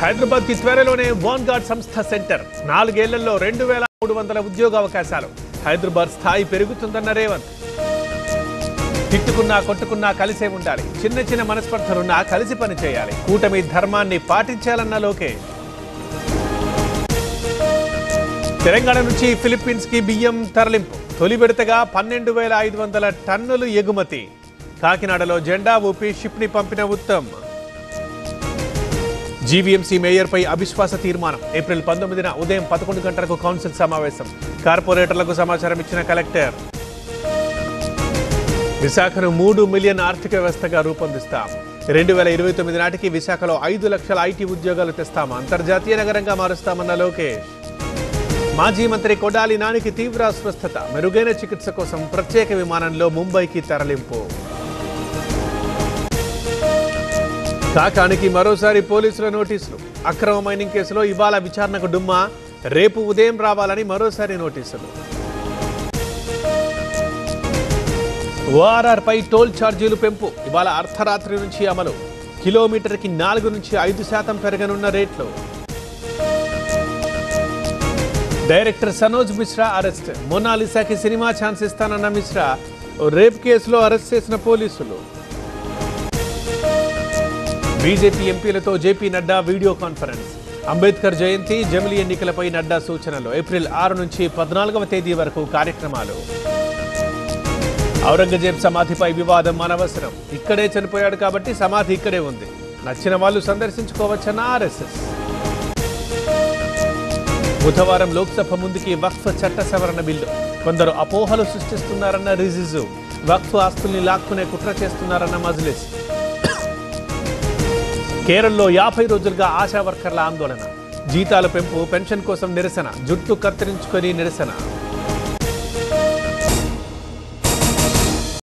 హైదరాబాద్ కి త్వరలోనే వాన్గార్డ్ సంస్థ సెంటర్ 4 ఏళ్లలో 2300 ఉద్యోగ అవకాశాలు. హైదరాబాద్ స్థాయి పెరుగుతుందన్న రేవంత్. తిట్టుకున్నా కొట్టుకున్నా కలిసే ఉండాలి. చిన్న చిన్న మనస్పర్ధలున్నా కలిసి పని చేయాలి. కూటమి ధర్మాన్ని పాటించాలన్న లోకేష్. తెలంగాణ నుంచి ఫిలిప్పీన్స్ కి బియ్యం తరలింపు. తొలి విడతగా 12,500 టన్నులు ఎగుమతి. కాకినాడలో జెండా ఊపి షిప్ ని పంపిన ఉత్తమ్. జీవీఎంసీ మేయర్పై అవిశ్వాస తీర్మానం. ఏప్రిల్ 19న ఉదయం 11 గంటలకు కౌన్సిల్ సమావేశం. కార్పొరేటర్లకు సమాచారం ఇచ్చిన కలెక్టర్. విశాఖను 3 మిలియన్ ఆర్థిక వ్యవస్థగా రూపొందిస్తాం. 2029 నాటికి విశాఖలో 5 లక్షల ఐటీ ఉద్యోగాలు తెస్తాం. అంతర్జాతీయ నగరంగా మారుస్తామన్న లోకేష్. మాజీ మంత్రి కొడాలి నానికి తీవ్ర అస్వస్థత. మెరుగైన చికిత్స కోసం ప్రత్యేక విమానంలో ముంబైకి తరలింపు. కాకానికి మరోసారి పోలీసుల నోటీసులు. అక్రమ మైనింగ్ కేసులో ఇవాళ విచారణకు డుమ్మా. రేపు ఉదయం రావాలని మరోసారి నోటీసులు. ఓఆర్ఆర్ పై టోల్ ఛార్జీలు పెంపు. ఇవాళ అర్ధరాత్రి నుంచి అమలు. కిలోమీటర్కి 4 నుంచి 5% పెరగనున్న రేట్లు. Director Sanoj Mishra arrest. మొనాలిసాకి సినిమా ఛాన్స్ ఇస్తానన్న మిశ్రా రేప్ కేసులో అరెస్ట్ చేసిన పోలీసులు. బీజేపీ ఎంపీలతో జేపీ నడ్డా వీడియో కాన్ఫరెన్స్. అంబేద్కర్ జయంతి, జమిలీ ఎన్నికలపై నడ్డా సూచనలు. ఏప్రిల్ 6 నుంచి 14వ తేదీ వరకు కార్యక్రమాలు. ఔరంగజేబ్ సమాధిపై వివాదం అనవసరం. ఇక్కడే చనిపోయాడు కాబట్టి సమాధి ఇక్కడే ఉంది. నచ్చిన వాళ్ళు సందర్శించుకోవచ్చన్న ఆర్ఎస్ఎస్. బుధవారం లోక్సభ ముందుకి వక్ఫ్ చట్ట సవరణ బిల్లు. కొందరు అపోహలు సృష్టిస్తున్నారన్న రిజిజు. వక్ఫ్ ఆస్తుల్ని లాక్కునే కుట్ర చేస్తున్నారన్న మజ్లిస్. కేరళలో 50 రోజులుగా ఆశా వర్కర్ల ఆందోళన. జీతాల పెంపు, పెన్షన్ కోసం నిరసన. జుట్టు కత్తిరించుకొని నిరసన.